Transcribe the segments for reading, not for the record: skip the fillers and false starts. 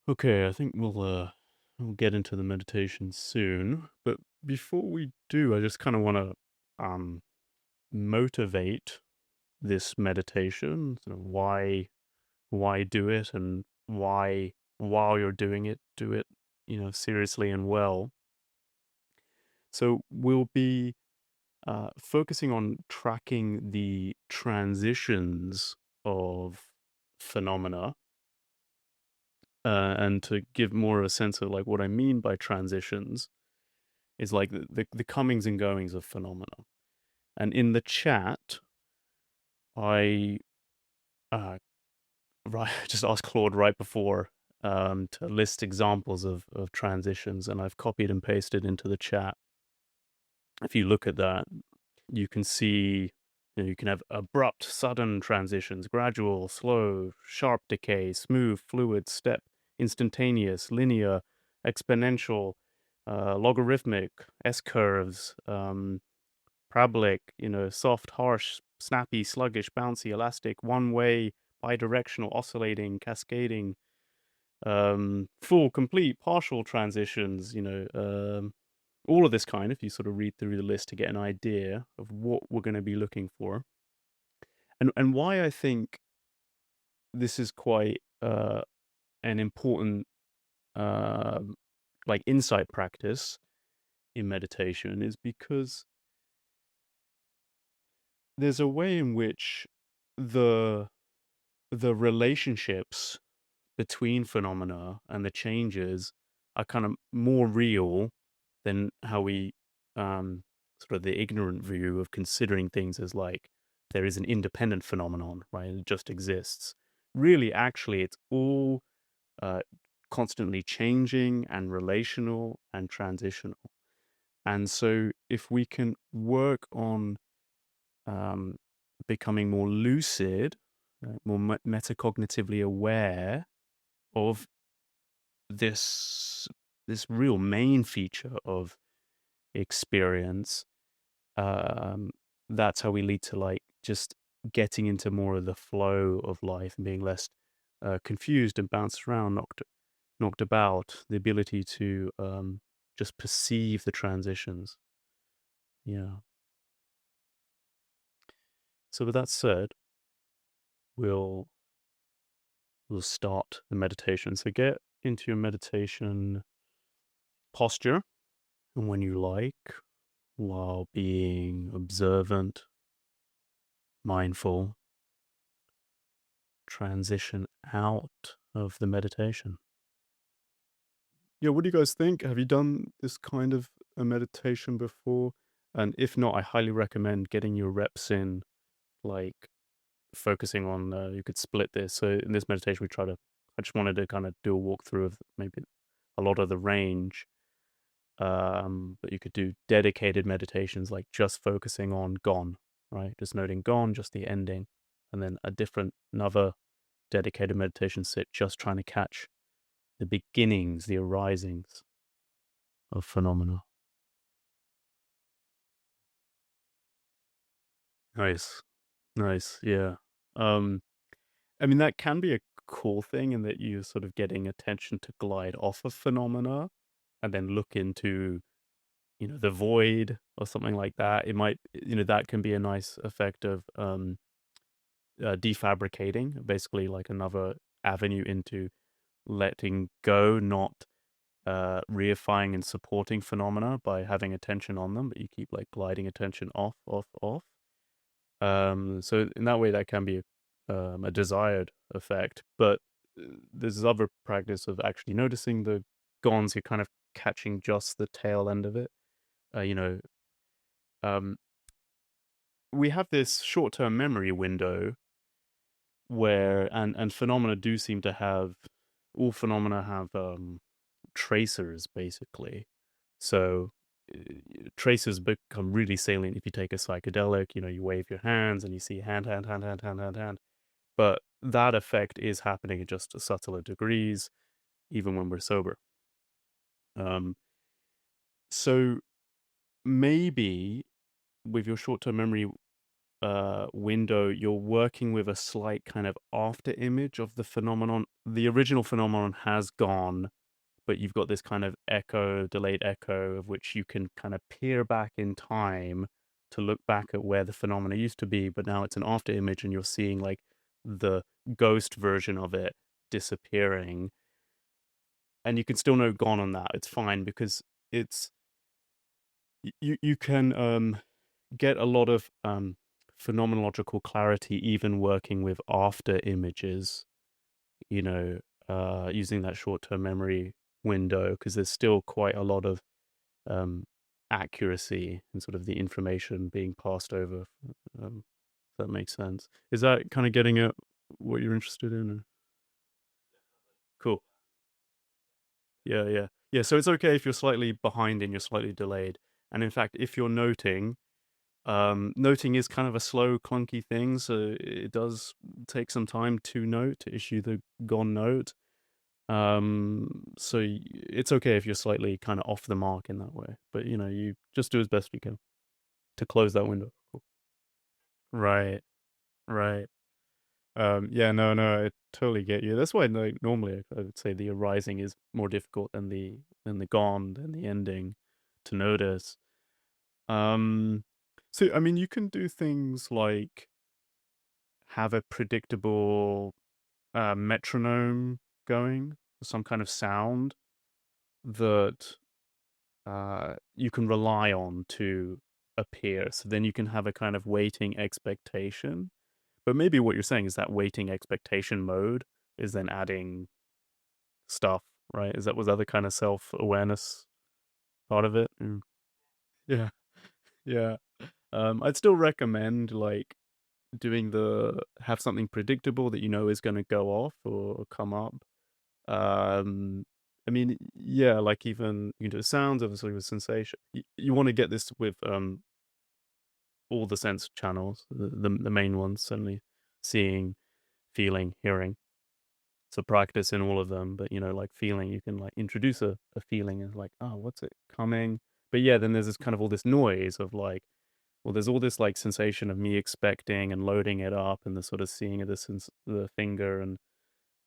Okay, I think we'll get into the meditation soon, but before we do, I just kind of want to motivate this meditation, sort of why do it and why while you're doing it, do it, seriously and well. So we'll be focusing on tracking the transitions of phenomena. And to give more of a sense of like what I mean by transitions is like the comings and goings of phenomena. And in the chat, I right, just asked Claude right before to list examples of transitions, and I've copied and pasted into the chat. If you look at that, you can see you can have abrupt, sudden transitions, gradual, slow, sharp decay, smooth, fluid, step, instantaneous, linear, exponential, logarithmic, S curves, parabolic, soft, harsh, snappy, sluggish, bouncy, elastic, one way, bidirectional, oscillating, cascading, full, complete, partial transitions, all of this kind, if you sort of read through the list to get an idea of what we're going to be looking for. And why I think this is quite an important like insight practice in meditation is because there's a way in which the the relationships between phenomena and the changes are kind of more real than how we sort of the ignorant view of considering things as like there is an independent phenomenon, right? It just exists. Really, actually, it's all uh, constantly changing and relational and transitional. And so, if we can work on um, becoming more lucid, more metacognitively aware of this this real main feature of experience, um, that's how we lead to like just getting into more of the flow of life and being less confused and bounced around, knocked about. The ability to just perceive the transitions. Yeah. So with that said, we'll we'll start the meditation. So get into your meditation posture, and when you like, while being observant, mindful, transition out of the meditation. Yeah, what do you guys think? Have you done this kind of a meditation before? And if not, I highly recommend getting your reps in, like focusing on, you could split this. So in this meditation, I just wanted to kind of do a walkthrough of maybe a lot of the range. But you could do dedicated meditations, like just focusing on gone, right? Just noting gone, just the ending. And then another dedicated meditation sit, just trying to catch the beginnings, the arisings of phenomena. Nice. Nice. Yeah. Um, I mean, that can be a cool thing in that you're sort of getting attention to glide off of phenomena and then look into, the void or something like that. It might, that can be a nice effect of defabricating, basically like another avenue into letting go, not reifying and supporting phenomena by having attention on them, but you keep like gliding attention off, off, off. So in that way, that can be a desired effect. But there's this other practice of actually noticing the gones. You're kind of catching just the tail end of it. Uh, you know, um, we have this short-term memory window where, and phenomena do seem to have, all phenomena have tracers basically. So tracers become really salient if you take a psychedelic. You wave your hands and you see hand, hand, hand, hand, hand, hand, hand. But that effect is happening at just subtler degrees, even when we're sober. Um, so maybe with your short-term memory window, you're working with a slight kind of after image of the phenomenon. The original phenomenon has gone, but you've got this kind of echo, delayed echo, of which you can kind of peer back in time to look back at where the phenomena used to be, but now it's an after image and you're seeing like the ghost version of it disappearing. And you can still know gone on that. It's fine because it's you can get a lot of phenomenological clarity even working with after images, you know, using that short-term memory window, because there's still quite a lot of um, accuracy in sort of the information being passed over. If that makes sense. Is that kind of getting at what you're interested in? Cool. Yeah, yeah. Yeah, so it's okay if you're slightly behind and you're slightly delayed. And in fact, if you're noting, noting is kind of a slow, clunky thing, so it does take some time to note, to issue the gone note. So it's okay if you're slightly kind of off the mark in that way, but you know, you just do as best you can to close that window. Cool. Right, right. Yeah, no, no, I totally get you. That's why, like, normally I would say the arising is more difficult than the gone, than the ending to notice. Um, so I mean, you can do things like have a predictable metronome going, some kind of sound that you can rely on to appear. So then you can have a kind of waiting expectation. But maybe what you're saying is that waiting expectation mode is then adding stuff, right? Was that the kind of self awareness part of it? Mm. Yeah, yeah. I'd still recommend like doing the have something predictable that you know is going to go off or come up. I mean, yeah, like even you can do sounds, obviously with sensation. You want to get this with all the sense channels, the main ones, certainly seeing, feeling, hearing. So practice in all of them, but you know, like feeling, you can like introduce a feeling and like, oh, what's it coming? But yeah, then there's this kind of all this noise of like, well, there's all this like sensation of me expecting and loading it up and the sort of seeing of the finger and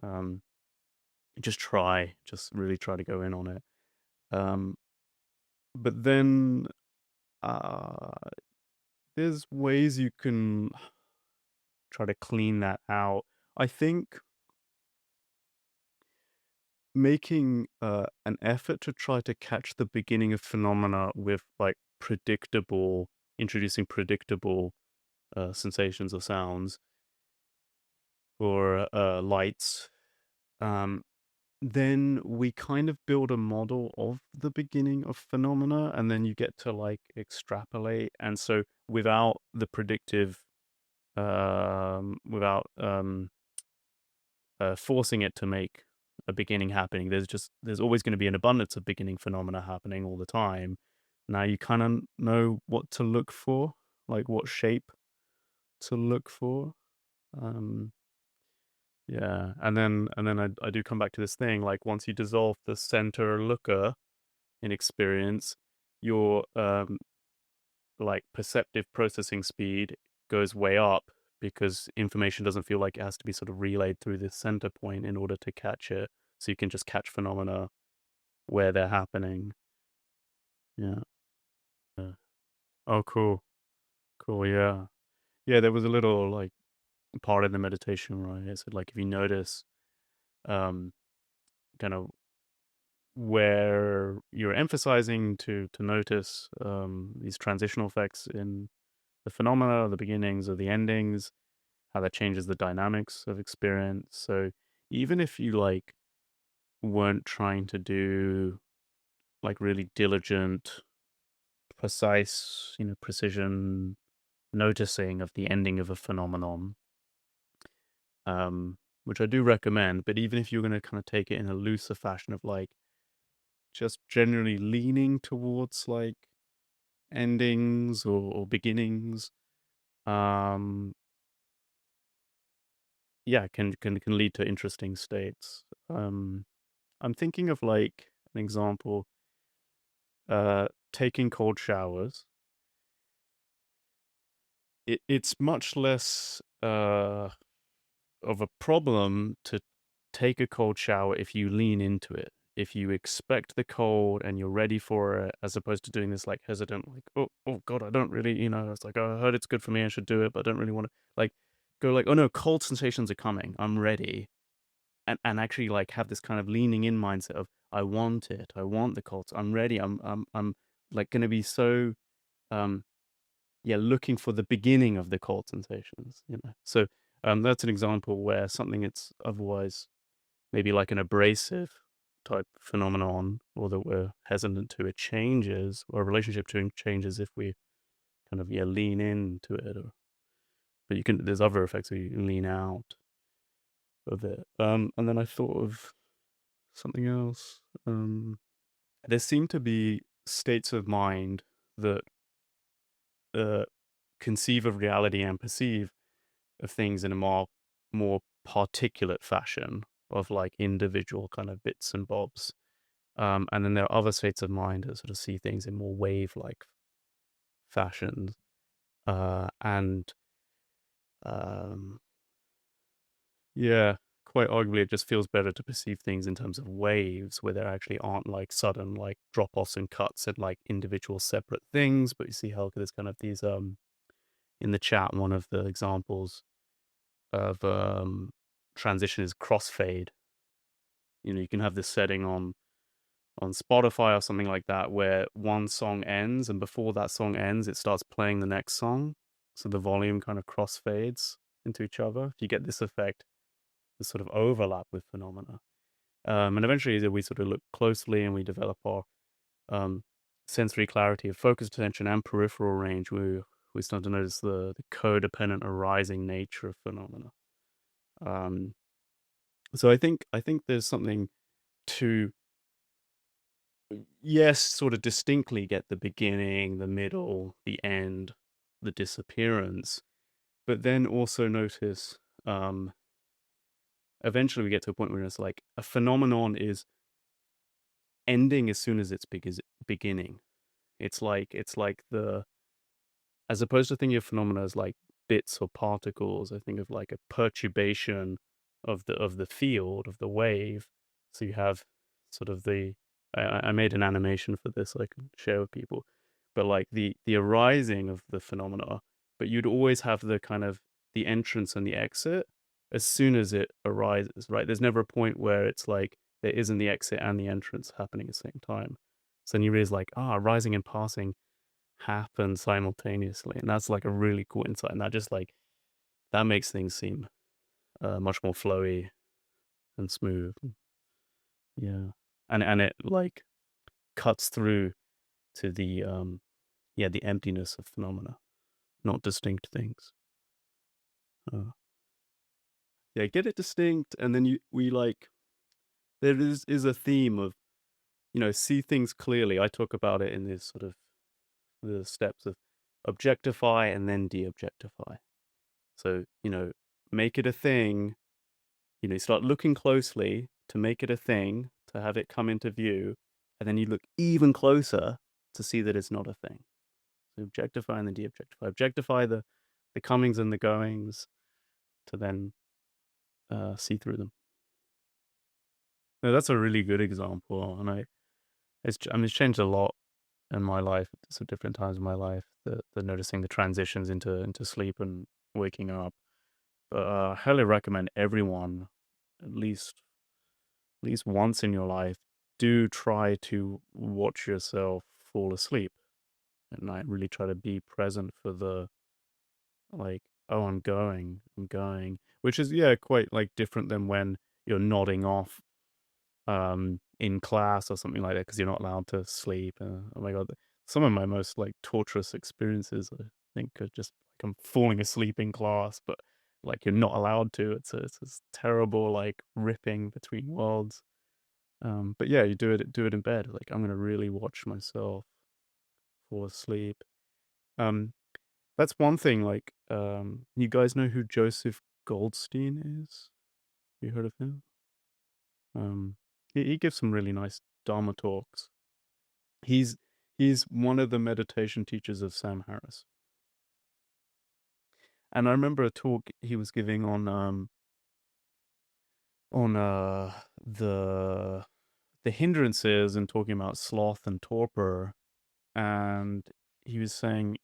um just really try to go in on it. Um but then uh there's ways you can try to clean that out. I think making an effort to try to catch the beginning of phenomena with like introducing predictable sensations or sounds or lights, um, then we kind of build a model of the beginning of phenomena, and then you get to like extrapolate. And so without the predictive, without forcing it to make a beginning happening. There's always going to be an abundance of beginning phenomena happening all the time. Now you kind of know what to look for, like what shape to look for. Um, yeah, and then I do come back to this thing like once you dissolve the center looker in experience, your like perceptive processing speed goes way up because information doesn't feel like it has to be sort of relayed through this center point in order to catch it. So you can just catch phenomena where they're happening. Yeah. Yeah. Oh, cool. Cool. Yeah. Yeah. There was a little like part in the meditation, right? It said like if you notice, um, kind of where you're emphasizing to notice these transitional effects in the phenomena, the beginnings or the endings, how that changes the dynamics of experience. So even if you like weren't trying to do like really diligent, precise, you know, precision noticing of the ending of a phenomenon, which I do recommend, but even if you're going to kind of take it in a looser fashion of like just generally leaning towards like endings or beginnings, um, yeah, can lead to interesting states. I'm thinking of like an example, taking cold showers. it's much less of a problem to take a cold shower if you lean into it. If you expect the cold and you're ready for it, as opposed to doing this like hesitant, like, oh God, I don't really, it's like, oh, I heard it's good for me, I should do it, but I don't really want to like go like, oh no, cold sensations are coming, I'm ready. And actually like have this kind of leaning in mindset of I want it, I want the cold, I'm ready, I'm like gonna be so um yeah, looking for the beginning of the cold sensations. So that's an example where something it's otherwise maybe like an abrasive type phenomenon, or that we're hesitant to, it changes, or a relationship to it changes if we kind of lean into it. But there's other effects where you lean out of it. And then I thought of something else. There seem to be states of mind that uh, conceive of reality and perceive of things in a more particulate fashion, of like individual kind of bits and bobs. And then there are other states of mind that sort of see things in more wave-like fashions. And um, yeah, quite arguably, it just feels better to perceive things in terms of waves, where there actually aren't like sudden like drop-offs and cuts and like individual separate things. But you see how there's kind of these in the chat, one of the examples of transition is crossfade. You can have this setting on Spotify or something like that, where one song ends and before that song ends, it starts playing the next song. So the volume kind of crossfades into each other. You get this effect, this sort of overlap with phenomena. And eventually we sort of look closely and we develop our um, sensory clarity of focus, attention, and peripheral range. We start to notice the codependent arising nature of phenomena. Um, so I think there's something to, yes, sort of distinctly get the beginning, the middle, the end, the disappearance, but then also notice eventually we get to a point where it's like a phenomenon is ending as soon as it's beginning. It's like the, as opposed to thinking of phenomena as like bits or particles, I think of like a perturbation of the field of the wave. So you have sort of I made an animation for this I can share with people, but like the arising of the phenomena, but you'd always have the kind of the entrance and the exit as soon as it arises, right? There's never a point where it's like there isn't the exit and the entrance happening at the same time. So then you realize like, rising and passing happen simultaneously, and that's like a really cool insight, and that just like that makes things seem much more flowy and smooth. Yeah, and it like cuts through to the emptiness of phenomena, not distinct things. Yeah, get it distinct, and then we like, there is a theme of see things clearly. I talk about it in this sort of the steps of objectify and then de-objectify. So make it a thing. You start looking closely to make it a thing, to have it come into view, and then you look even closer to see that it's not a thing. So objectify and then de-objectify. Objectify the comings and the goings to then see through them. No, that's a really good example, and it's changed a lot in my life at some different times in my life. The noticing the transitions into sleep and waking up. But I highly recommend everyone, at least once in your life, do try to watch yourself fall asleep at night. Really try to be present for the like, oh, I'm going, which is quite like different than when you're nodding off in class or something like that because you're not allowed to sleep. Oh my god, some of my most like torturous experiences I think are just like I'm falling asleep in class, but like you're not allowed to. It's this terrible like ripping between worlds. But yeah, you do it in bed. Like I'm gonna really watch myself fall asleep. Um, that's one thing. Like, you guys know who Joseph Goldstein is? You heard of him? Um, he gives some really nice Dharma talks. He's he's one of the meditation teachers of Sam Harris. And I remember a talk he was giving on the hindrances and talking about sloth and torpor, and he was saying,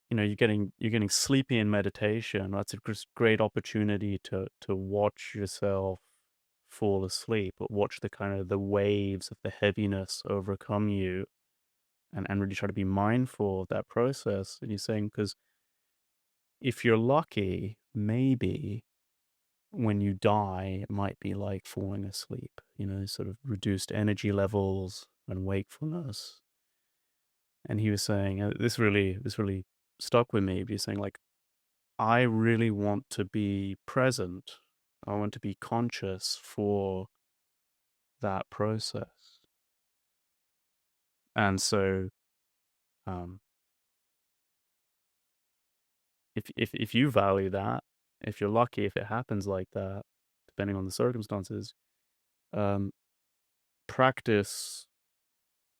you're getting sleepy in meditation. That's a great opportunity to watch yourself fall asleep, but watch the kind of the waves of the heaviness overcome you, and really try to be mindful of that process. And he's saying, because if you're lucky, maybe when you die, it might be like falling asleep, sort of reduced energy levels and wakefulness. And he was saying, this really stuck with me. But he's saying, like, I really want to be present. I want to be conscious for that process. And so, um, if you value that, if you're lucky, if it happens like that, depending on the circumstances, um, practice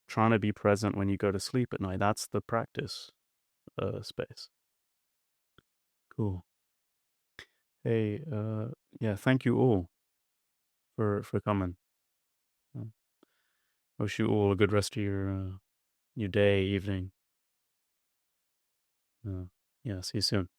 trying to be present when you go to sleep at night. That's the practice space. Cool. Hey, yeah, thank you all for coming. Um, wish you all a good rest of your day, evening. Uh, yeah, see you soon.